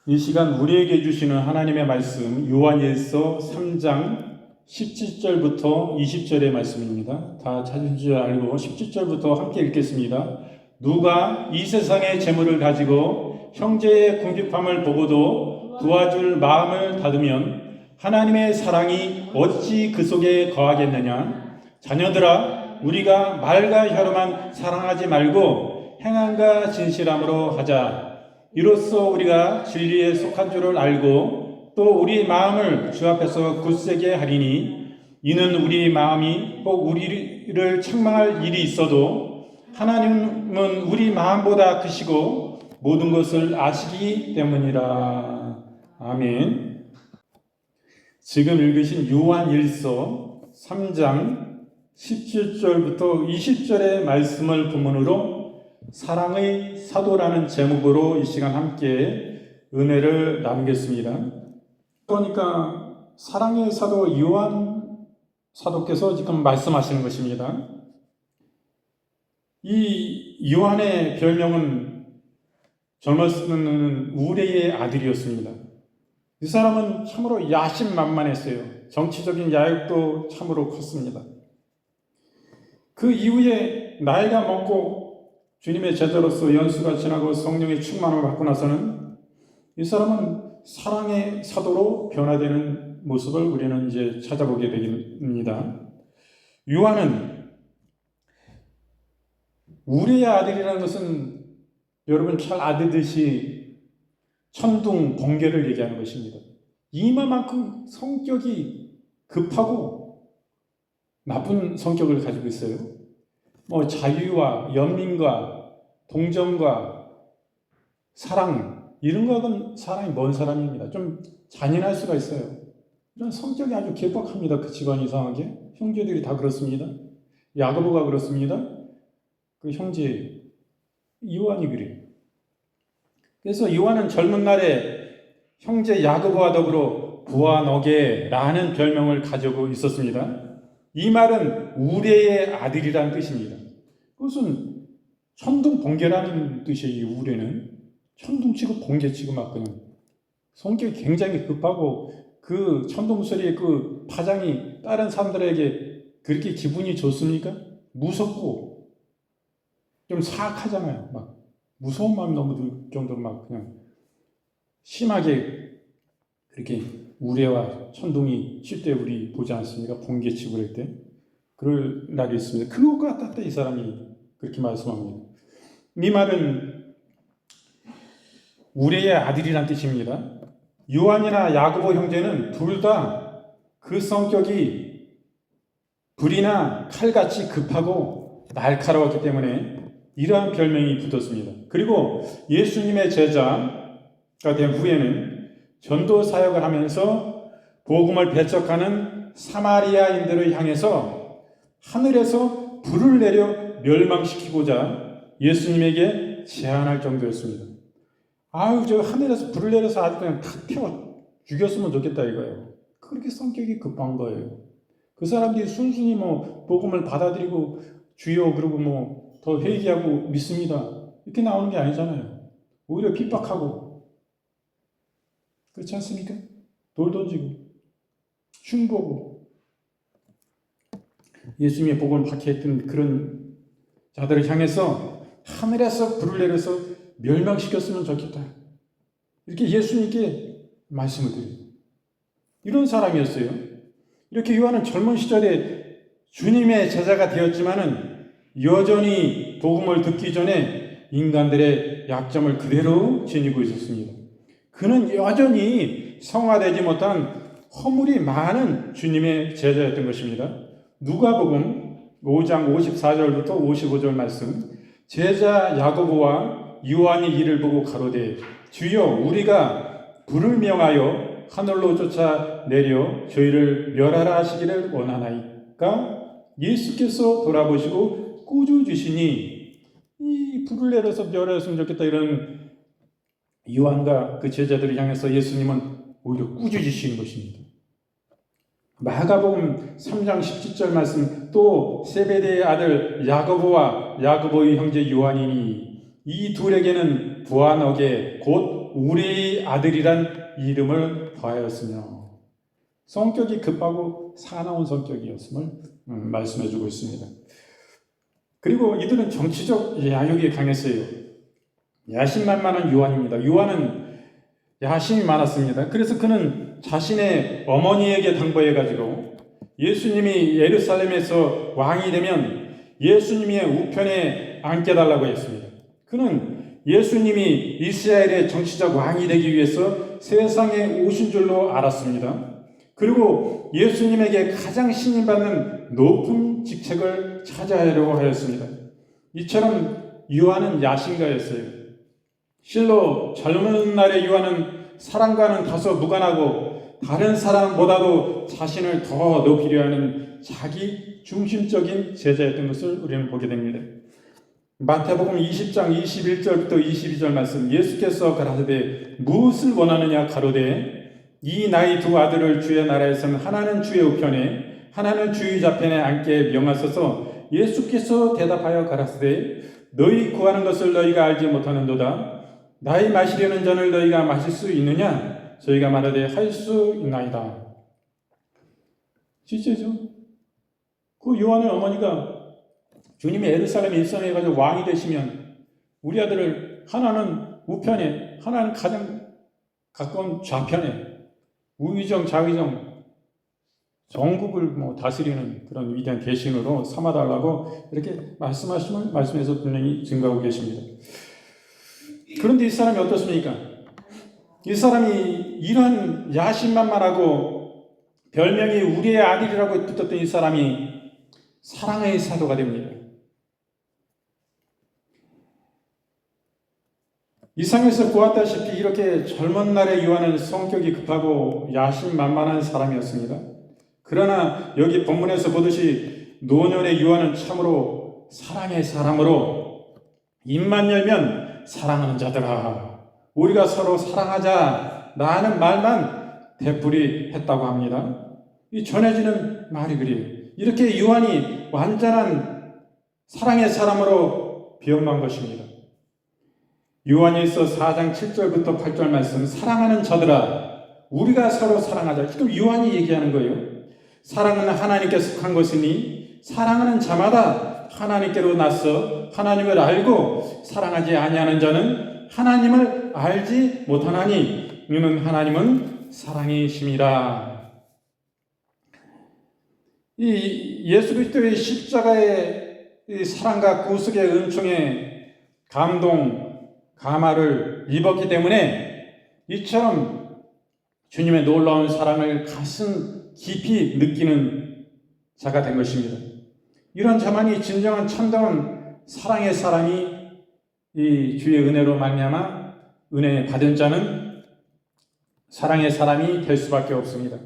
이 시간 우리에게 주시는 하나님의 말씀 요한일서 3장 17절부터 20절의 말씀입니다. 다 찾은 줄 알고 17절부터 함께 읽겠습니다. 누가 이 세상의 재물을 가지고 형제의 궁핍함을 보고도 도와줄 마음을 닫으면 하나님의 사랑이 어찌 그 속에 거하겠느냐. 자녀들아, 우리가 말과 혀로만 사랑하지 말고 행함과 진실함으로 하자. 이로써 우리가 진리에 속한 줄을 알고 또 우리 마음을 주 앞에서 굳세게 하리니, 이는 우리 마음이 꼭 우리를 책망할 일이 있어도 하나님은 우리 마음보다 크시고 모든 것을 아시기 때문이라. 아멘. 지금 읽으신 요한일서 3장 17절부터 20절의 말씀을 본문으로 사랑의 사도라는 제목으로 이 시간 함께 은혜를 나누겠습니다. 그러니까 사랑의 사도 요한 사도께서 지금 말씀하시는 것입니다. 이 요한의 별명은 젊었을 우레의 아들이었습니다. 이 사람은 참으로 야심만만했어요. 정치적인 야욕도 참으로 컸습니다. 그 이후에 나이가 먹고 주님의 제자로서 연수가 지나고 성령의 충만을 받고 나서는 이 사람은 사랑의 사도로 변화되는 모습을 우리는 이제 찾아보게 됩니다. 요한은 우리의 아들이라는 것은 여러분 잘 아듯이 천둥 번개를 얘기하는 것입니다. 이만큼 성격이 급하고 나쁜 성격을 가지고 있어요. 자유와 연민과 동정과 사랑, 이런 거는 사람이 먼 사람입니다. 좀 잔인할 수가 있어요. 이런 성격이 아주 괴팍합니다. 그 집안이 이상하게. 형제들이 다 그렇습니다. 야고보가 그렇습니다. 그 형제 요한이 그래요. 그래서 요한은 젊은 날에 형제 야고보와 더불어 부하너게라는 별명을 가지고 있었습니다. 이 말은 우레의 아들이라는 뜻입니다. 그것은 천둥 번개라는 뜻이에요. 이 우레는 천둥치고 번개치고 막 그냥 성격이 굉장히 급하고 그 천둥 소리의 그 파장이 다른 사람들에게 그렇게 기분이 좋습니까? 무섭고 좀 사악하잖아요. 막 무서운 마음이 너무 들 정도로 막 그냥 심하게 그렇게 우레와 천둥이 칠 때 우리 보지 않습니까? 번개치고 그럴 때. 그럴 날이 있습니다. 그것과 같다 이 사람이 그렇게 말씀합니다. 이 말은 우레의 아들이란 뜻입니다. 요한이나 야고보 형제는 둘 다 그 성격이 불이나 칼같이 급하고 날카로웠기 때문에 이러한 별명이 붙었습니다. 그리고 예수님의 제자가 된 후에는 전도 사역을 하면서 복음을 배척하는 사마리아인들을 향해서 하늘에서 불을 내려 멸망시키고자 예수님에게 제안할 정도였습니다. 저 하늘에서 불을 내려서 아주 그냥 다 태워 죽였으면 좋겠다 이거예요. 그렇게 성격이 급한 거예요. 그 사람들이 순순히 복음을 받아들이고 주여 그러고 더 회개하고 믿습니다 이렇게 나오는 게 아니잖아요. 오히려 핍박하고, 그렇지 않습니까? 돌 던지고 흉보고 예수님의 복음을 박해했던 그런 자들을 향해서 하늘에서 불을 내려서 멸망시켰으면 좋겠다 이렇게 예수님께 말씀을 드려요. 이런 사람이었어요. 이렇게 요한은 젊은 시절에 주님의 제자가 되었지만은 여전히 복음을 듣기 전에 인간들의 약점을 그대로 지니고 있었습니다. 그는 여전히 성화되지 못한 허물이 많은 주님의 제자였던 것입니다. 누가복음 5장 54절부터 55절 말씀. 제자 야고보와 요한이 이를 보고 가로되 주여 우리가 불을 명하여 하늘로 쫓아내려 저희를 멸하라 하시기를 원하나이까. 예수께서 돌아보시고 꾸짖으시니, 이 불을 내려서 멸하였으면 좋겠다 이런 요한과 그 제자들을 향해서 예수님은 오히려 꾸짖으시는 것입니다. 마가복음 3장 17절 말씀. 또 세베대의 아들 야고보와 야고보의 형제 요한이니 이 둘에게는 부하너게 곧 우리 아들이란 이름을 더하였으며 성격이 급하고 사나운 성격이었음을 말씀해주고 있습니다. 그리고 이들은 정치적 야욕이 강했어요. 야심만만한 요한입니다. 요한은 야심이 많았습니다. 그래서 그는 자신의 어머니에게 당부해가지고 예수님이 예루살렘에서 왕이 되면 예수님의 우편에 앉게달라고 했습니다. 그는 예수님이 이스라엘의 정치적 왕이 되기 위해서 세상에 오신 줄로 알았습니다. 그리고 예수님에게 가장 신임받는 높은 직책을 차지하려고 하였습니다. 이처럼 요한은 야심가였어요. 실로 젊은 날의 요한은 사람과는 다소 무관하고 다른 사람보다도 자신을 더 높이려 하는 자기 중심적인 제자였던 것을 우리는 보게 됩니다. 마태복음 20장 21절부터 22절 말씀, 예수께서 가라사대 무엇을 원하느냐 가로되 이 나의 두 아들을 주의 나라에서는 하나는 주의 우편에 하나는 주의 좌편에 앉게 명하소서. 예수께서 대답하여 가라사대 너희 구하는 것을 너희가 알지 못하는도다. 나의 마시려는 잔을 너희가 마실 수 있느냐? 저희가 말하되 할 수 있나이다. 진짜죠? 그 요한의 어머니가 주님이 예루살렘에 입성해가지고 왕이 되시면 우리 아들을 하나는 우편에 하나는 가장 가까운 좌편에 우의정 좌의정 전국을 다스리는 그런 위대한 대신으로 삼아달라고 이렇게 말씀하심을 말씀에서 분명히 증거하고 계십니다. 그런데 이 사람이 어떻습니까? 이 사람이 이런 야심만만하고 별명이 우리의 아들이라고 붙었던 이 사람이 사랑의 사도가 됩니다. 이상에서 보았다시피 이렇게 젊은 날의 요한은 성격이 급하고 야심만만한 사람이었습니다. 그러나 여기 본문에서 보듯이 노년의 요한은 참으로 사랑의 사람으로 입만 열면 사랑하는 자들아 우리가 서로 사랑하자 라는 말만 되풀이했다고 합니다. 이 전해지는 말이 그래요. 이렇게 요한이 완전한 사랑의 사람으로 변한 것입니다. 요한일서 4장 7절부터 8절 말씀, 사랑하는 자들아 우리가 서로 사랑하자. 지금 요한이 얘기하는 거예요. 사랑은 하나님께 속한 것이니 사랑하는 자마다 하나님께로 나서 하나님을 알고 사랑하지 아니하는 자는 하나님을 알지 못하나니 이는 하나님은 사랑이심이라. 이 예수 그리스도의 십자가의 이 사랑과 구속의 은총에 감화를 입었기 때문에 이처럼 주님의 놀라운 사랑을 가슴 깊이 느끼는 자가 된 것입니다. 이런 자만이 진정한 참다운 사랑의 사람이 이 주의 은혜로 말미암아 은혜 받은 자는 사랑의 사람이 될 수밖에 없습니다.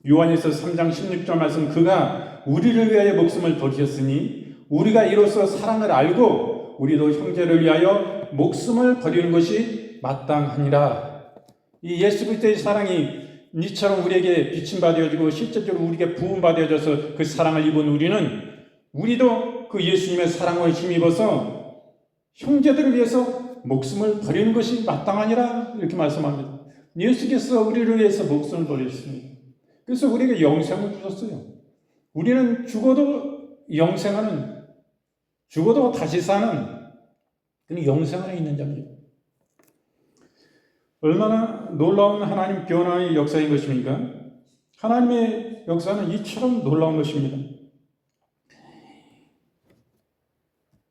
요한일서 3장 16절 말씀, 그가 우리를 위하여 목숨을 버리셨으니 우리가 이로써 사랑을 알고 우리도 형제를 위하여 목숨을 버리는 것이 마땅하니라. 이 예수 그리스도의 사랑이 이처럼 우리에게 비침받아지고 실제적으로 우리에게 부음받아져서 그 사랑을 입은 우리도 그 예수님의 사랑을 힘입어서 형제들을 위해서 목숨을 버리는 것이 마땅하니라 이렇게 말씀합니다. 예수께서 우리를 위해서 목숨을 버리셨습니다. 그래서 우리에게 영생을 주셨어요. 우리는 죽어도 영생하는, 죽어도 다시 사는 그는 영생 안에 있는 자입니다. 얼마나 놀라운 하나님 변화의 역사인 것입니까? 하나님의 역사는 이처럼 놀라운 것입니다.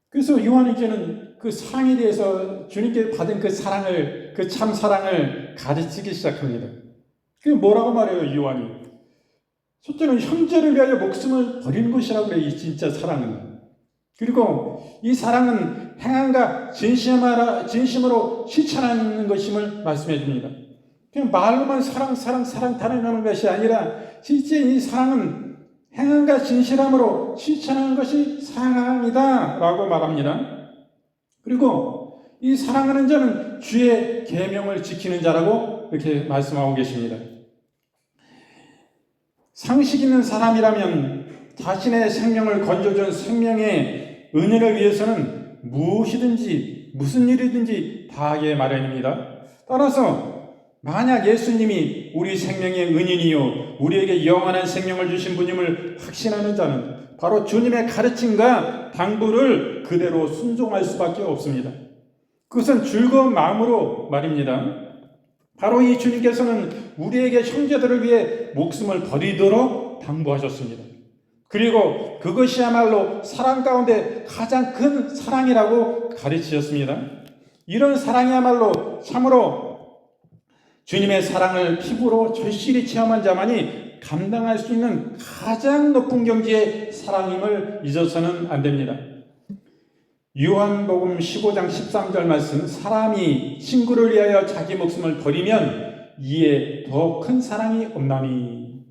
그래서 요한에게는 그 사랑에 대해서 주님께 받은 그 사랑을, 그 참 사랑을 가르치기 시작합니다. 그게 뭐라고 말해요, 요한이? 첫째는 형제를 위하여 목숨을 버리는 것이라고 그래요, 이 진짜 사랑은. 그리고 이 사랑은 행함과 진심으로 실천하는 것임을 말씀해 줍니다. 그냥 말로만 사랑 단행하는 것이 아니라 실제 이 사랑은 행함과 진실함으로 실천하는 것이 사랑이다 라고 말합니다. 그리고 이 사랑하는 자는 주의 계명을 지키는 자라고 이렇게 말씀하고 계십니다. 상식 있는 사람이라면 자신의 생명을 건져준 생명의 은혜를 위해서는 무엇이든지 무슨 일이든지 다 하기에 마련입니다. 따라서 만약 예수님이 우리 생명의 은인이요 우리에게 영원한 생명을 주신 분임을 확신하는 자는 바로 주님의 가르침과 당부를 그대로 순종할 수밖에 없습니다. 그것은 즐거운 마음으로 말입니다. 바로 이 주님께서는 우리에게 형제들을 위해 목숨을 버리도록 당부하셨습니다. 그리고 그것이야말로 사랑 가운데 가장 큰 사랑이라고 가르치셨습니다. 이런 사랑이야말로 참으로 주님의 사랑을 피부로 절실히 체험한 자만이 감당할 수 있는 가장 높은 경지의 사랑임을 잊어서는 안 됩니다. 요한복음 15장 13절 말씀, 사람이 친구를 위하여 자기 목숨을 버리면 이에 더 큰 사랑이 없나니.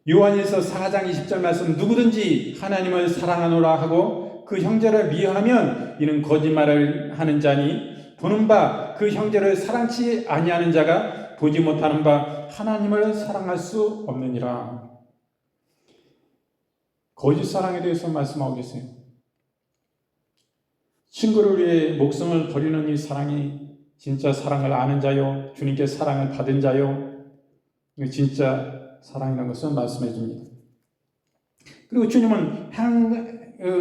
요한일서 4장 20절 말씀, 누구든지 하나님을 사랑하노라 하고 그 형제를 미워하면 이는 거짓말을 하는 자니 보는 바 그 형제를 사랑치 아니하는 자가 보지 못하는 바 하나님을 사랑할 수 없느니라. 거짓 사랑에 대해서 말씀하고 계세요. 친구를 위해 목숨을 버리는 이 사랑이 진짜 사랑을 아는 자요, 주님께 사랑을 받은 자요, 진짜 사랑이라는 것을 말씀해 줍니다. 그리고 주님은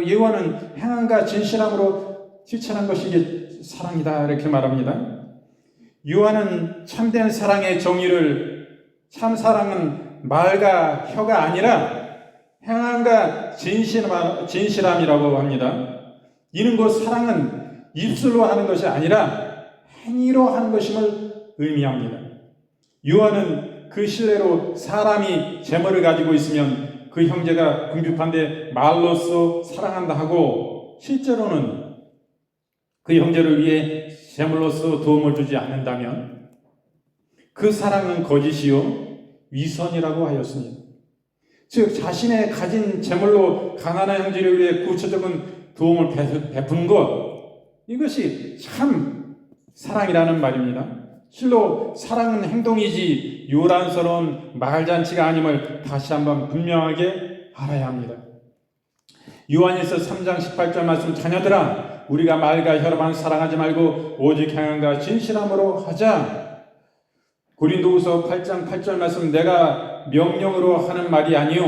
예언은 행함과 진실함으로 실천한 것이 이게 사랑이다 이렇게 말합니다. 요한은 참된 사랑의 정의를, 참 사랑은 말과 혀가 아니라 행함과 진실함이라고 합니다. 이는 곧 사랑은 입술로 하는 것이 아니라 행위로 하는 것임을 의미합니다. 요한은 그 신뢰로 사람이 재물을 가지고 있으면 그 형제가 궁핍한데 말로써 사랑한다 하고 실제로는 그 형제를 위해 재물로서 도움을 주지 않는다면 그 사랑은 거짓이요 위선이라고 하였습니다. 즉 자신의 가진 재물로 가난한 형제를 위해 구체적인 도움을 베푼 것, 이것이 참 사랑이라는 말입니다. 실로 사랑은 행동이지 요란스러운 말잔치가 아님을 다시 한번 분명하게 알아야 합니다. 요한일서 3장 18절 말씀, 자녀들아 우리가 말과 혀로만 사랑하지 말고 오직 행함과 진실함으로 하자. 고린도후서 8장 8절 말씀, 내가 명령으로 하는 말이 아니요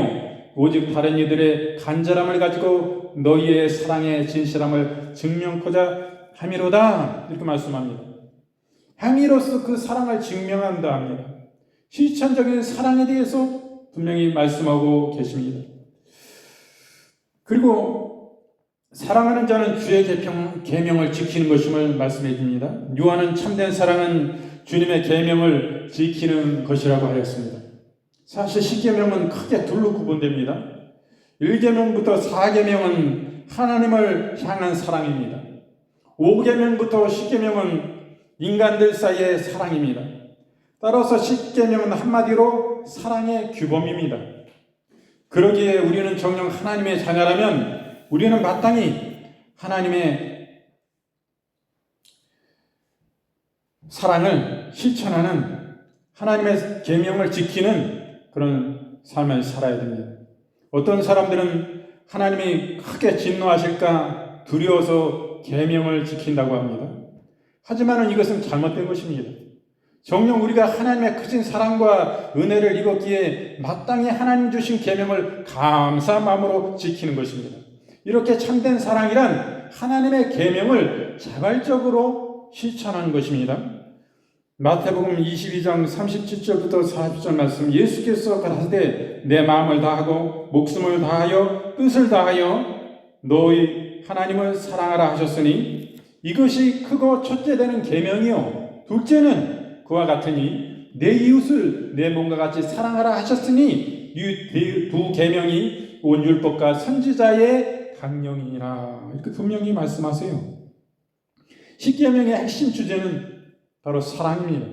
오직 다른 이들의 간절함을 가지고 너희의 사랑의 진실함을 증명코자 함이로다 이렇게 말씀합니다. 행위로서 그 사랑을 증명한다 합니다. 실천적인 사랑에 대해서 분명히 말씀하고 계십니다. 그리고 사랑하는 자는 주의 계명을 지키는 것임을 말씀해 줍니다. 요한은 참된 사랑은 주님의 계명을 지키는 것이라고 하였습니다. 사실 10계명은 크게 둘로 구분됩니다. 1계명부터 4계명은 하나님을 향한 사랑입니다. 5계명부터 10계명은 인간들 사이의 사랑입니다. 따라서 10계명은 한마디로 사랑의 규범입니다. 그러기에 우리는 정녕 하나님의 자녀라면 우리는 마땅히 하나님의 사랑을 실천하는, 하나님의 계명을 지키는 그런 삶을 살아야 됩니다. 어떤 사람들은 하나님이 크게 진노하실까 두려워서 계명을 지킨다고 합니다. 하지만 이것은 잘못된 것입니다. 정녕 우리가 하나님의 크신 사랑과 은혜를 입었기에 마땅히 하나님 주신 계명을 감사한 마음으로 지키는 것입니다. 이렇게 참된 사랑이란 하나님의 계명을 자발적으로 실천하는 것입니다. 마태복음 22장 37절부터 40절 말씀, 예수께서 가라사대 내 마음을 다하고 목숨을 다하여 뜻을 다하여 너희 하나님을 사랑하라 하셨으니 이것이 크고 첫째 되는 계명이요 둘째는 그와 같으니 내 이웃을 내 몸과 같이 사랑하라 하셨으니 이 두 계명이 온 율법과 선지자의 강령이니라 이렇게 분명히 말씀하세요. 10계명의 핵심 주제는 바로 사랑입니다.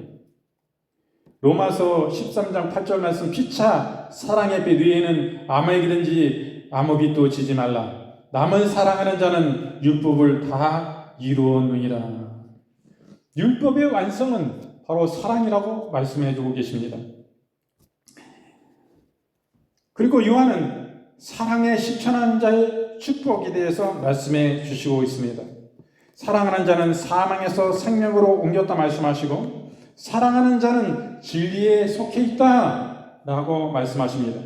로마서 13장 8절 말씀, 피차 사랑의 빛 위에는 아무에게든지 아무 빛도 지지 말라. 남을 사랑하는 자는 율법을 다 이루었느니라. 율법의 완성은 바로 사랑이라고 말씀해 주고 계십니다. 그리고 요한은 사랑에 실천한 자의 축복에 대해서 말씀해 주시고 있습니다. 사랑하는 자는 사망에서 생명으로 옮겼다 말씀하시고 사랑하는 자는 진리에 속해 있다 라고 말씀하십니다.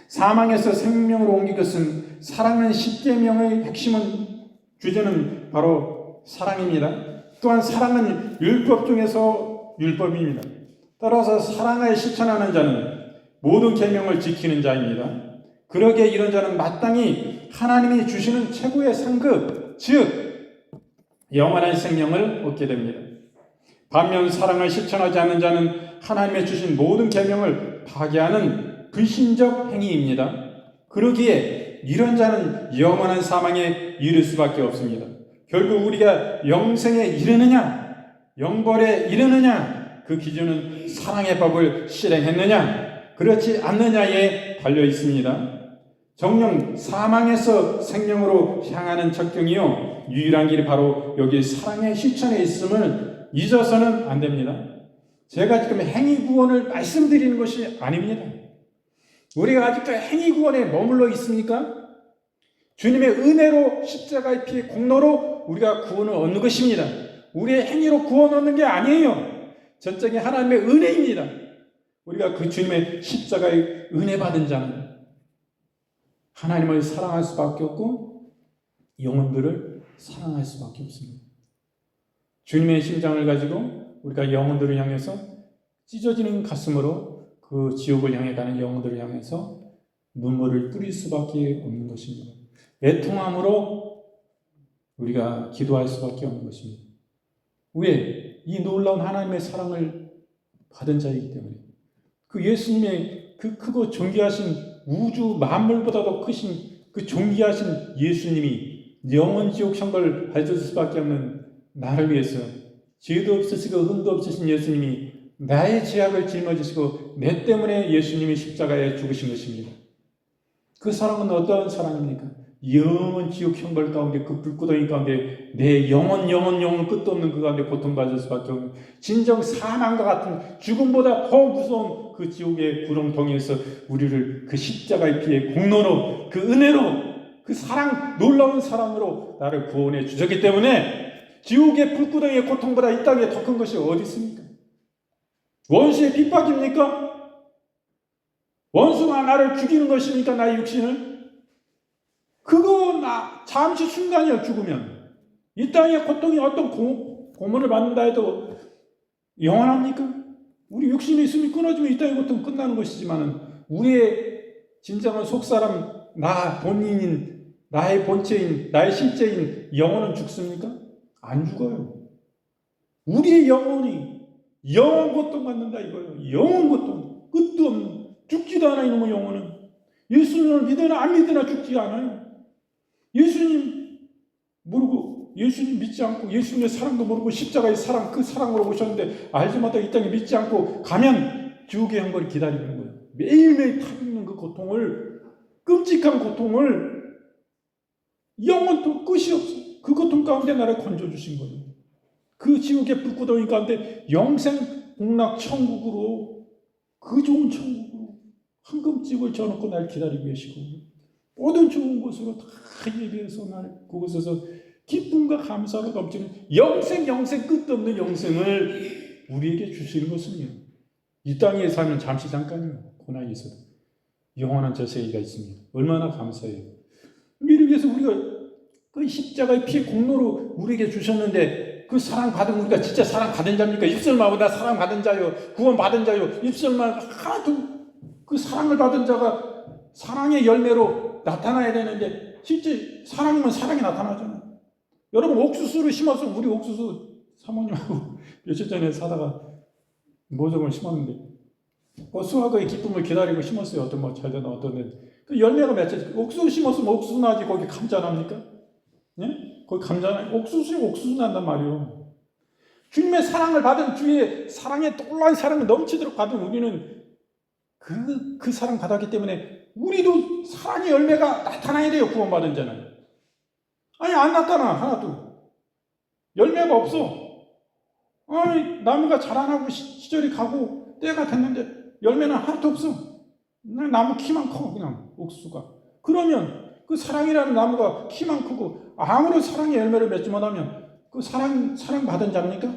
사망에서 생명으로 옮긴 것은 사랑은 십계명의 주제는 바로 사랑입니다. 또한 사랑은 율법 중에서 율법입니다. 따라서 사랑을 실천하는 자는 모든 계명을 지키는 자입니다. 그러기에 이런 자는 마땅히 하나님이 주시는 최고의 상급, 즉 영원한 생명을 얻게 됩니다. 반면 사랑을 실천하지 않는 자는 하나님의 주신 모든 계명을 파괴하는 불신적 행위입니다. 그러기에 이런 자는 영원한 사망에 이를 수밖에 없습니다. 결국 우리가 영생에 이르느냐, 영벌에 이르느냐, 그 기준은 사랑의 법을 실행했느냐, 그렇지 않느냐에 달려 있습니다. 정녕 사망에서 생명으로 향하는 적경이요, 유일한 길이 바로 여기 사랑의 실천에 있음을 잊어서는 안 됩니다. 제가 지금 행위 구원을 말씀드리는 것이 아닙니다. 우리가 아직도 행위 구원에 머물러 있습니까? 주님의 은혜로 십자가의 피의 공로로 우리가 구원을 얻는 것입니다. 우리의 행위로 구원 얻는 게 아니에요. 전적인 하나님의 은혜입니다. 우리가 그 주님의 십자가의 은혜 받은 자는 하나님을 사랑할 수밖에 없고 영혼들을 사랑할 수밖에 없습니다. 주님의 심장을 가지고 우리가 영혼들을 향해서 찢어지는 가슴으로 그 지옥을 향해 가는 영혼들을 향해서 눈물을 뿌릴 수밖에 없는 것입니다. 애통함으로 우리가 기도할 수밖에 없는 것입니다. 왜? 이 놀라운 하나님의 사랑을 받은 자이기 때문에. 그 예수님의 그 크고 존귀하신 우주 만물보다도 크신 그 존귀하신 예수님이 영원 지옥 형벌을 받을 수밖에 없는 나를 위해서 죄도 없으시고 흠도 없으신 예수님이 나의 죄악을 짊어지시고 내 때문에 예수님이 십자가에 죽으신 것입니다. 그 사랑은 어떠한 사랑입니까? 영원 지옥 형벌 가운데 그 불구덩이 가운데 내 영원 끝도 없는 그 가운데 고통받을 수밖에 없는 진정 사망과 같은 죽음보다 더 무서운 그 지옥의 구렁텅이에서 우리를 그 십자가의 피의 공로로 그 은혜로 그 사랑 놀라운 사랑으로 나를 구원해 주셨기 때문에 지옥의 불구덩이의 고통보다 이 땅에 더 큰 것이 어디 있습니까? 원수의 핍박입니까? 원수가 나를 죽이는 것입니까? 나의 육신을? 그거 잠시 순간이야. 죽으면 이 땅의 고통이 어떤 고문을 받는다 해도 영원합니까? 우리 육신이 있으면 끊어지면 이 땅의 고통은 끝나는 것이지만 우리의 진정한 속사람 나 본인인 나의 본체인 나의 실제인 영혼은 죽습니까? 안 죽어요. 우리의 영혼이 영원 고통 받는다 이거예요. 영원 고통 끝도 없는 죽지도 않아. 이놈의 영혼은 예수님을 믿으나 안 믿으나 죽지 않아요. 예수님 모르고 예수님 믿지 않고 예수님의 사랑도 모르고 십자가의 사랑 그 사랑으로 오셨는데 알지 못하고 이 땅에 믿지 않고 가면 지옥의 형벌이 기다리는 거예요. 매일매일 타는 그 고통을 끔찍한 고통을 영원토록 끝이 없어. 그 고통 가운데 나를 건져주신 거예요. 그 지옥의 불구덩이 가운데 영생 복락 천국으로 그 좋은 천국으로 황금집을 져놓고 날 기다리고 계시고 모든 좋은 곳으로 다 예비해서 날 그곳에서 기쁨과 감사로 넘치는 영생 끝도 없는 영생을 우리에게 주시는 것입니다. 이 땅에 살면 잠시 잠깐이요. 고난이 있어도 영원한 저세기가 있습니다. 얼마나 감사해요. 이를 위해서 우리가 그 십자가의 피의 공로로 우리에게 주셨는데 그 사랑 받은 우리가 진짜 사랑 받은 자입니까? 입술만 하고 나 사랑 받은 자요. 구원 받은 자요. 입술만 하나도 그 사랑을 받은 자가 사랑의 열매로 나타나야 되는데 실제 사랑이면 사랑이 나타나잖아요. 여러분 옥수수를 심어서 우리 옥수수 사모님하고 며칠 전에 사다가 모종을 심었는데 수확의 기쁨을 기다리고 심었어요. 어떤 뭐 잘 되나 어떤 데 그 열매가 맺혀지 옥수수 심었으면 옥수수 나지 거기 감자 납니까? 네? 거기 감자 옥수수 난단 말이에요. 주님의 사랑을 받은 주의 사랑의 놀라운 사랑을 넘치도록 받은 우리는 그 사랑 받았기 때문에 우리도 사랑의 열매가 나타나야 돼요. 구원받은 자는. 아니 안 나타나 하나도. 열매가 없어. 아니 나무가 자라나고 시절이 가고 때가 됐는데 열매는 하나도 없어. 나무 키만 커 그냥 옥수수가. 그러면 그 사랑이라는 나무가 키만 크고 아무런 사랑의 열매를 맺지 못하면 그 사랑 받은 자입니까?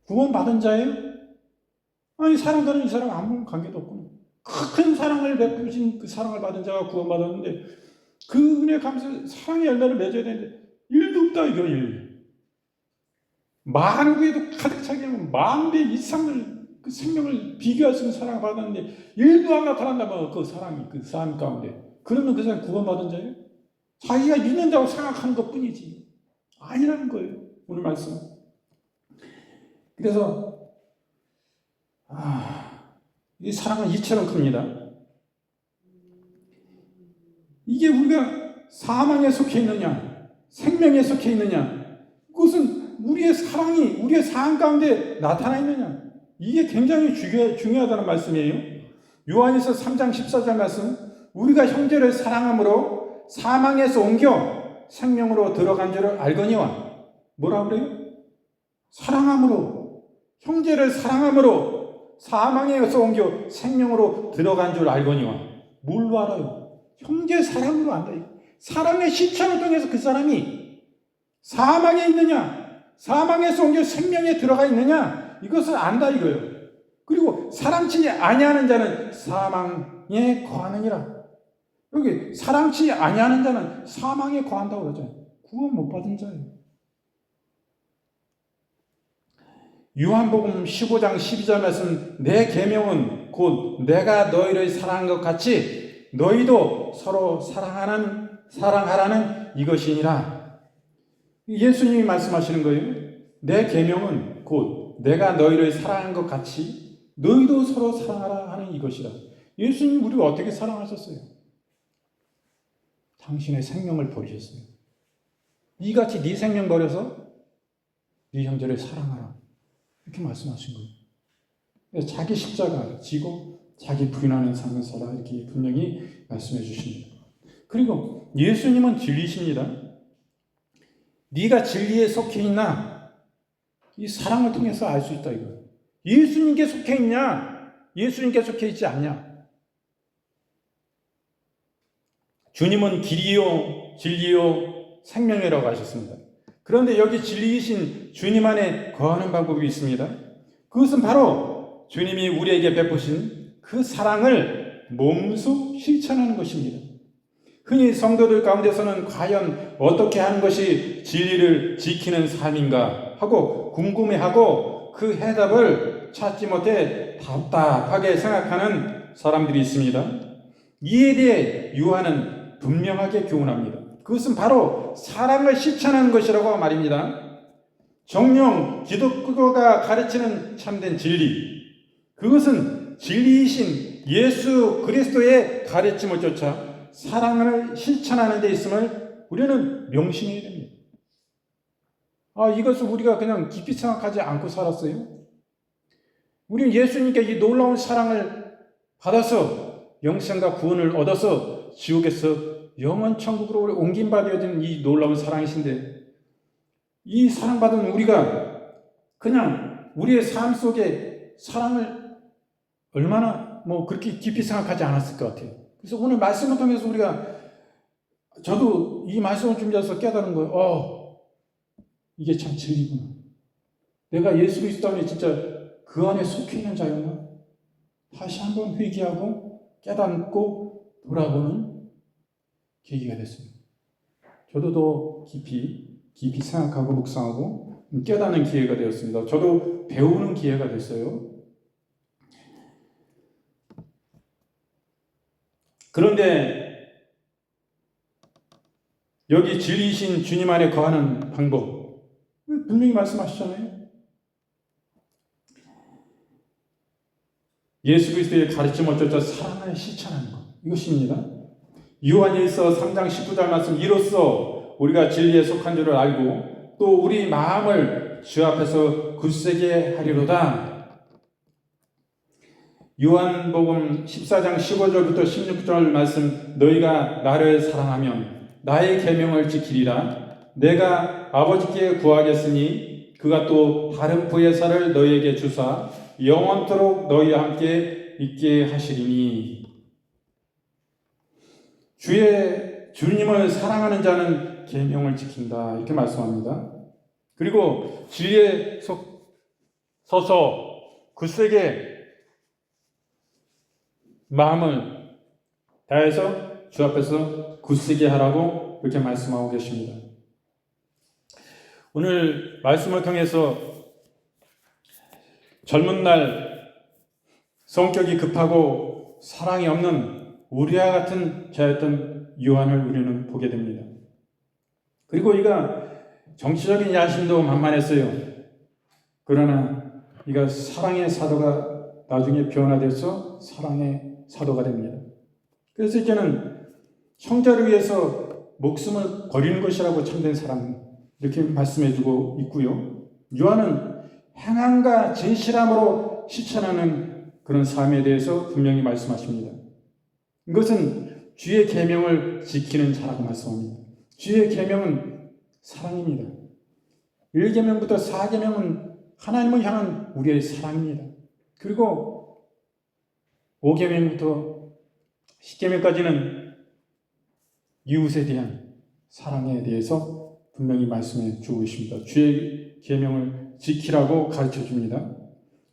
구원받은 자예요? 아니, 사랑하는 이 사람 아무 관계도 없구나. 큰 사랑을 베푸신 그 사랑을 받은 자가 구원받았는데 그 은혜 감사 사랑의 열매를 맺어야 되는데 일도 없다 이거 일. 만구에도 가득 차게 하면 만배 이상을 그 생명을 비교할 수 있는 사랑을 받았는데 일도 안 나타난다면 그 사랑이 그 삶 가운데 그러면 그 사람 구원받은 자예요? 자기가 믿는다고 생각하는 것 뿐이지 아니라는 거예요. 오늘 말씀. 그래서 이 사랑은 이처럼 큽니다. 이게 우리가 사망에 속해 있느냐 생명에 속해 있느냐 그것은 우리의 사랑이 우리의 삶 가운데 나타나 있느냐 이게 굉장히 중요하다는 말씀이에요. 요한일서 3장 14절 말씀 우리가 형제를 사랑함으로 사망에서 옮겨 생명으로 들어간 줄을 알거니와 뭐라 그래요? 사랑함으로 형제를 사랑함으로 사망에서 옮겨 생명으로 들어간 줄 알거니와 뭘로 알아요? 형제 사랑으로 안다. 사랑의 실천을 통해서 그 사람이 사망에 있느냐 사망에서 옮겨 생명에 들어가 있느냐 이것을 안다 이거예요. 그리고 사랑치 아니하는 자는 사망에 거하느니라. 여기 사랑치 아니하는 자는 사망에 거한다고 그러죠. 구원 못 받은 자예요. 요한복음 15장 12절 말씀 내 계명은 곧 내가 너희를 사랑한 것 같이 너희도 서로 사랑하라는 이것이니라. 예수님이 말씀하시는 거예요. 내 계명은 곧 내가 너희를 사랑한 것 같이 너희도 서로 사랑하라 하는 이것이라. 예수님이 우리를 어떻게 사랑하셨어요? 당신의 생명을 버리셨어요. 이같이 네 생명 버려서 네 형제를 사랑하라. 이렇게 말씀하신 거예요. 자기 십자가 지고 자기 부인하는 삶을 살아 이렇게 분명히 말씀해 주십니다. 그리고 예수님은 진리십니다. 네가 진리에 속해 있나? 이 사랑을 통해서 알 수 있다 이거예요. 예수님께 속해 있냐? 예수님께 속해 있지 않냐? 주님은 길이요 진리요 생명이라고 하셨습니다. 그런데 여기 진리이신 주님 안에 거하는 방법이 있습니다. 그것은 바로 주님이 우리에게 베푸신 그 사랑을 몸소 실천하는 것입니다. 흔히 성도들 가운데서는 과연 어떻게 하는 것이 진리를 지키는 삶인가 하고 궁금해하고 그 해답을 찾지 못해 답답하게 생각하는 사람들이 있습니다. 이에 대해 요한은 분명하게 교훈합니다. 그것은 바로 사랑을 실천하는 것이라고 말입니다. 정녕 기독교가 가르치는 참된 진리, 그것은 진리이신 예수 그리스도의 가르침을 쫓아 사랑을 실천하는 데 있음을 우리는 명심해야 됩니다. 이것을 우리가 그냥 깊이 생각하지 않고 살았어요. 우리는 예수님께 이 놀라운 사랑을 받아서 영생과 구원을 얻어서 지옥에서 영원 천국으로 옮김받아야 이 놀라운 사랑이신데 이 사랑받은 우리가 그냥 우리의 삶 속에 사랑을 얼마나 그렇게 깊이 생각하지 않았을 것 같아요. 그래서 오늘 말씀을 통해서 저도 이 말씀을 준비해서 깨달은 거예요. 이게 참 진리구나. 내가 예수 그리스도 안에 진짜 그 안에 속해 있는 자였나? 다시 한번 회개하고 깨닫고 돌아보는 계기가 됐습니다. 저도 더 깊이 생각하고 묵상하고 깨닫는 기회가 되었습니다. 저도 배우는 기회가 됐어요. 그런데 여기 진리이신 주님 안에 거하는 방법 분명히 말씀하시잖아요. 예수 그리스도의 가르침을 쫓아 사랑을 실천하는 것 이것입니다. 요한일서 3장 19절 말씀 이로써 우리가 진리에 속한 줄을 알고 또 우리 마음을 주 앞에서 굳세게 하리로다. 요한복음 14장 15절부터 16절 말씀 너희가 나를 사랑하면 나의 계명을 지키리라. 내가 아버지께 구하겠으니 그가 또 다른 보혜사를 너희에게 주사 영원토록 너희와 함께 있게 하시리니. 주님을 사랑하는 자는 계명을 지킨다 이렇게 말씀합니다. 그리고 진리에 서서 굳세게 마음을 다해서 주 앞에서 굳세게 하라고 이렇게 말씀하고 계십니다. 오늘 말씀을 통해서 젊은 날 성격이 급하고 사랑이 없는 우리와 같은 자였던 요한을 우리는 보게 됩니다. 그리고 이가 정치적인 야심도 만만했어요. 그러나 이가 사랑의 사도가 나중에 변화돼서 사랑의 사도가 됩니다. 그래서 이제는 형제를 위해서 목숨을 버리는 것이라고 참된 사랑, 이렇게 말씀해주고 있고요. 요한은 행함과 진실함으로 실천하는 그런 삶에 대해서 분명히 말씀하십니다. 이것은 주의 계명을 지키는 자라고 말씀합니다. 주의 계명은 사랑입니다. 1계명부터 4계명은 하나님을 향한 우리의 사랑입니다. 그리고 5계명부터 10계명까지는 이웃에 대한 사랑에 대해서 분명히 말씀해 주고 있습니다. 주의 계명을 지키라고 가르쳐 줍니다.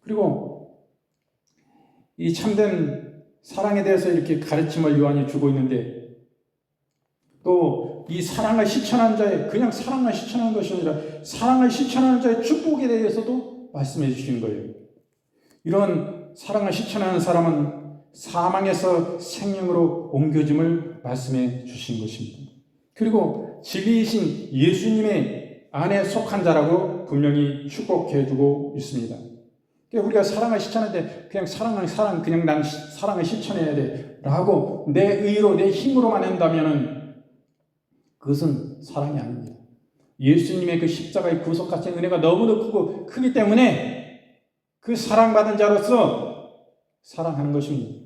그리고 이 참된 사랑에 대해서 이렇게 가르침을 요한이 주고 있는데, 또 이 사랑을 실천하는 자의, 그냥 사랑을 실천하는 것이 아니라 사랑을 실천하는 자의 축복에 대해서도 말씀해 주시는 거예요. 이런 사랑을 실천하는 사람은 사망에서 생명으로 옮겨짐을 말씀해 주신 것입니다. 그리고 진리이신 예수님의 안에 속한 자라고 분명히 축복해 주고 있습니다. 우리가 사랑을 실천하는데 그냥 그냥 난 사랑을 실천해야 돼 라고 내 의로, 내 힘으로만 한다면은 그것은 사랑이 아닙니다. 예수님의 그 십자가의 구속 같은 은혜가 너무도 크기 때문에 그 사랑받은 자로서 사랑하는 것입니다.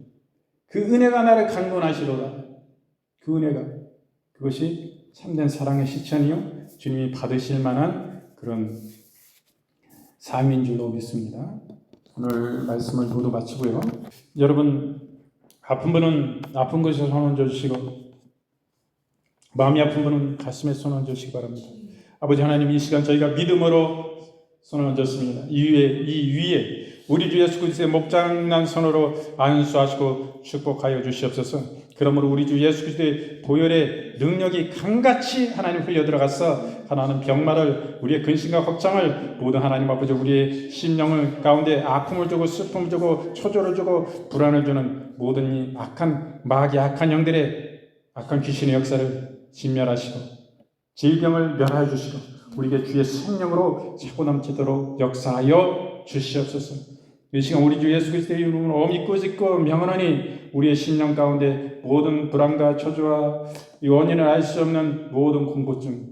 그 은혜가 나를 강권하시로다. 그 은혜가, 그것이 참된 사랑의 실천이요, 주님이 받으실 만한 그런 삶인 줄로 믿습니다. 오늘 말씀을 모두 마치고요. 여러분, 아픈 분은 아픈 곳에 손 얹어주시고, 마음이 아픈 분은 가슴에 손 얹으시기 바랍니다. 아버지 하나님, 이 시간 저희가 믿음으로 손을 얹었습니다. 이 위에 우리 주 예수 그리스도의 목장난 손으로 안수하시고 축복하여 주시옵소서. 그러므로 우리 주 예수 그리스도의 보혈의 능력이 강같이 하나님 흘려 들어가서 하나님 병마를, 우리의 근심과 걱정을 모든 하나님 아버지 우리의 심령을 가운데 아픔을 주고 슬픔을 주고 초조를 주고 불안을 주는 모든 이 악한 마귀, 악한 영들의 악한 귀신의 역사를 진멸하시고 질병을 멸하여 주시고 우리에게 주의 생명으로 차고 넘치도록 역사하여 주시옵소서. 이 시간 우리 주 예수 그리스도의 이름으로 믿고 짓고 명하노니 우리의 심령 가운데 모든 불안과 초조와 이 원인을 알 수 없는 모든 공포증,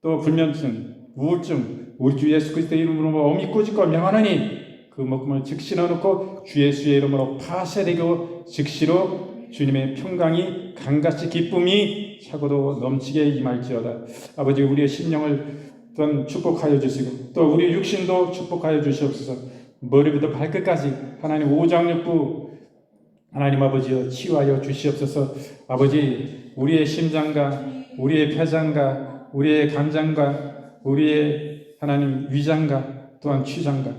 또 불면증, 우울증, 우리 주 예수 그리스도의 이름으로 믿고 짓고 명하노니 그 목숨을 즉시로 놓고 주 예수의 이름으로 파쇄되고 즉시로 주님의 평강이 강같이 기쁨이 차고도 넘치게 임할지어다. 아버지, 우리의 심령을 또한 축복하여 주시고 또 우리의 육신도 축복하여 주시옵소서. 머리부터 발끝까지 하나님 오장육부 하나님 아버지여 치유하여 주시옵소서. 아버지, 우리의 심장과 우리의 폐장과 우리의 간장과 우리의 하나님 위장과 또한 취장과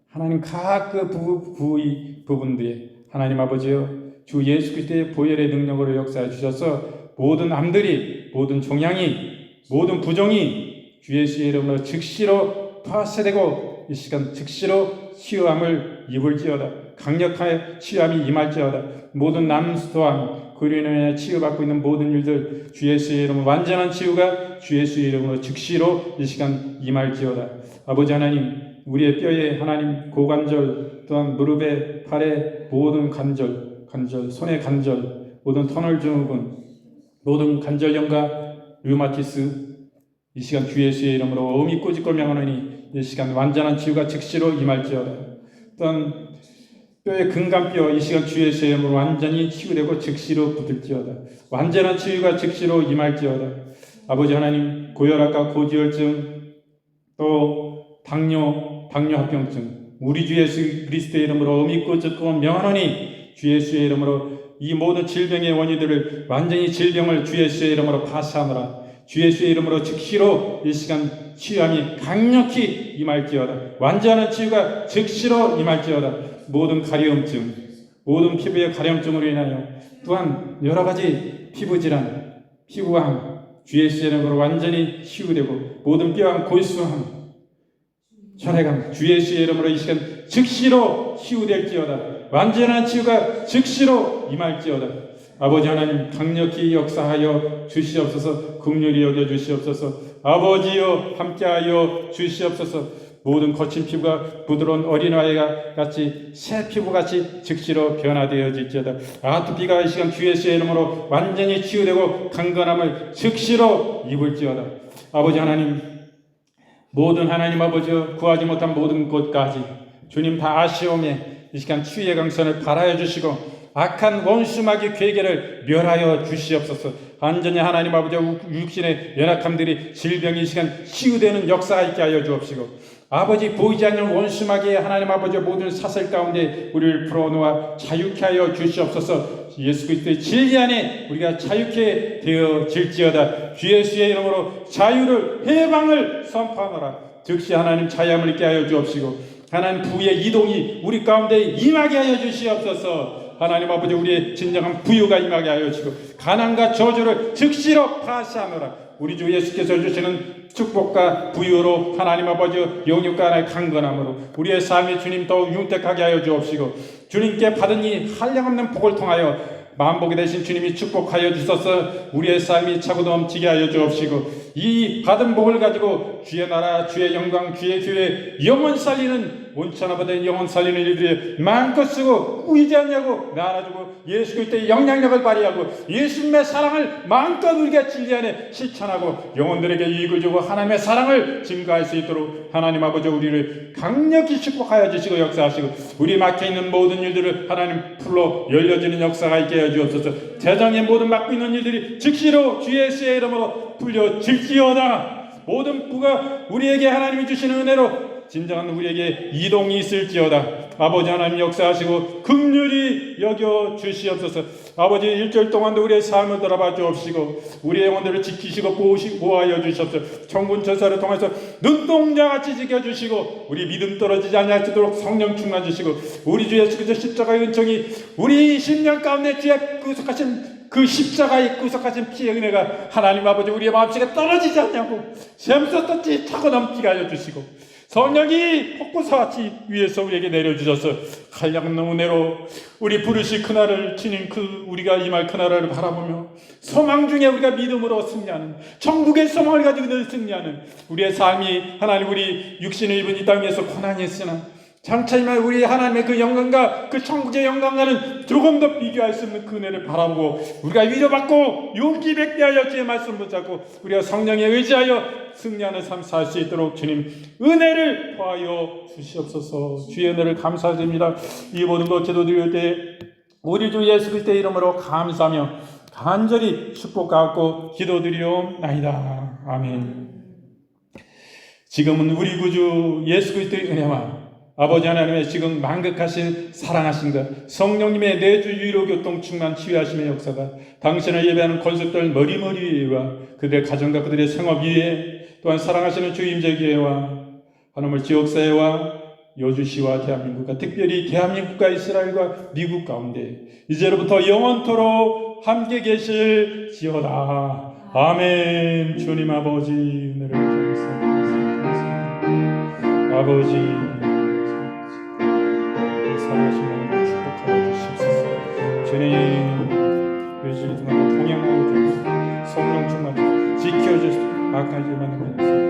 하나님 각 그 부위 부분들에 하나님 아버지여 주 예수 그리스도의 보혈의 능력으로 역사해 주셔서 모든 암들이, 모든 종양이, 모든 부종이 주 예수의 이름으로 즉시로 파쇄되고 이 시간 즉시로 치유함을 입을지어다. 강력하게 치유함이 임할지어다. 모든 남수토함, 그로 인해 치유받고 있는 모든 일들 주 예수의 이름으로 완전한 치유가 주 예수의 이름으로 즉시로 이 시간 임할지어다. 아버지 하나님, 우리의 뼈에 하나님 고관절, 또한 무릎에 팔에 모든 관절, 손의 관절, 모든 터널 증후군, 모든 관절염과 류마티스 이 시간 주 예수의 이름으로 믿고 짓고 명하노니 이 시간 완전한 치유가 즉시로 임할지어다. 또한 뼈의 근간뼈 이 시간 주 예수의 이름으로 완전히 치유되고 즉시로 붙을지어다. 완전한 치유가 즉시로 임할지어다. 아버지 하나님, 고혈압과 고지혈증, 또 당뇨합병증 우리 주 예수 그리스도의 이름으로 믿고 짓고 명하노니 주 예수의 이름으로 이 모든 질병의 원인들을 완전히 질병을 주 예수의 이름으로 파쇄하노라. 주 예수의 이름으로 즉시로 이 시간 치유함이 강력히 임할지어다. 완전한 치유가 즉시로 임할지어다. 모든 가려움증, 모든 피부의 가려움증으로 인하여 또한 여러 가지 피부질환, 피부암, 주 예수의 이름으로 완전히 치유되고 모든 뼈암, 골수암, 혈액암, 주 예수의 이름으로 이 시간 즉시로 치유될지어다. 완전한 치유가 즉시로 임할지어다. 아버지 하나님 강력히 역사하여 주시옵소서. 긍휼히 여겨 주시옵소서. 아버지여 함께하여 주시옵소서. 모든 거친 피부가 부드러운 어린아이가 같이 새 피부같이 즉시로 변화되어질지어다. 아토피가 이 시간 주 예수의 이름으로 완전히 치유되고 강건함을 즉시로 입을지어다. 아버지 하나님, 모든 하나님 아버지여 구하지 못한 모든 것까지 주님 다 아시오매 이 시간 치유의 강선을 발하여 주시고 악한 원수마귀 괴계를 멸하여 주시옵소서. 완전히 하나님 아버지 육신의 연약함들이 질병이 이 시간 치유되는 역사가 있게 하여 주옵시고 아버지 보이지 않는 원수마귀의 하나님 아버지 모든 사슬 가운데 우리를 풀어놓아 자유케 하여 주시옵소서. 예수 그리스도의 진리 안에 우리가 자유케 되어질지어다. 주 예수의 이름으로 자유를 해방을 선포하노라. 즉시 하나님 자유함을 있게 하여 주옵시고 하나님 부의 이동이 우리 가운데 임하게 하여 주시옵소서. 하나님 아버지 우리의 진정한 부유가 임하게 하여 주시고 가난과 저주를 즉시로 파시하노라. 우리 주 예수께서 주시는 축복과 부유로 하나님 아버지 영육과 하나의 강건함으로 우리의 삶이 주님 더욱 윤택하게 하여 주옵시고 주님께 받은 이 한량없는 복을 통하여 만복이 되신 주님이 축복하여 주셔서 우리의 삶이 차고 넘치게 하여 주옵시고 이 받은 복을 가지고 주의 나라 주의 영광 주의 교회 영원 살리는 온천하보된 영원 살리는 일들이 마음껏 쓰고 꾸이지 않냐고 나눠주고 예수 그리스도의 영향력을 발휘하고 예수님의 사랑을 마음껏 우리가 진리 안에 실천하고 영혼들에게 이익을 주고 하나님의 사랑을 증거할 수 있도록 하나님 아버지 우리를 강력히 축복하여 주시고 역사하시고 우리 막혀있는 모든 일들을 하나님 풀로 열려지는 역사가 있게 하여 주옵소서. 재정의 모든 막고 있는 일들이 즉시로 주 예수의 이름으로 풀려질지어다. 모든 부가 우리에게 하나님이 주시는 은혜로 진정한 우리에게 이동이 있을지어다. 아버지 하나님 역사하시고 긍휼히 여겨 주시옵소서. 아버지 일주일 동안도 우리의 삶을 돌아봐 주옵시고 우리의 영혼들을 지키시고 보호하여 주시옵소서. 천군 천사를 통해서 눈동자같이 지켜주시고 우리 믿음 떨어지지 않을지도록 성령 충만 주시고 우리 주 예수 그리스도 십자가의 은총이 우리 심령 가운데 주의 구속하신 그 십자가의 구속하신 피의 은혜가 하나님 아버지 우리의 마음속에 떨어지지 않냐고 샘솟듯이 차고 넘치게 하여 주시고 성령이 폭포사같이 위에서 우리에게 내려주셔서 한량없는 은혜로 우리 부르실 그날을 지닌 우리가 임할 그날을 바라보며 소망 중에 우리가 믿음으로 승리하는 천국의 소망을 가지고 늘 승리하는 우리의 삶이 하나님 우리 육신을 입은 이 땅에서 고난이 있으나 장차이면 우리 하나님의 그 영광과 그 천국의 영광과는 조금 더 비교할 수 없는 그 은혜를 바라보고 우리가 위로받고 용기 뵙게 하여 주의 말씀 붙잡고 우리가 성령에 의지하여 승리하는 삶 살 수 있도록 주님 은혜를 더하여 주시옵소서. 주의 은혜를 감사드립니다. 이 모든 것 기도드릴 때 우리 주 예수 그리스도의 이름으로 감사하며 간절히 축복하고 기도드리옵나이다. 아멘. 지금은 우리 구주 예수 그리스도의 은혜와 아버지 하나님의 지금 만극하신 사랑하신가 성령님의 내주 유로 교통 충만 치유하심의 역사가 당신을 예배하는 권속들 머리머리 위에와 그들의 가정과 그들의 생업 위에 또한 사랑하시는 주 임재교회와 하나님의 지역사회와 여주시와 대한민국과 특별히 대한민국과 이스라엘과 미국 가운데 이제로부터 영원토록 함께 계실지어다. 아멘. 주님 아버지 은혜를 감사합니다. 아버지 사랑하신 하나님 축복하여 주시옵소서. 주님 일주일 동안 동행하여 주시옵소서. 성령 충만 지켜주시옵소서. 악하지 않는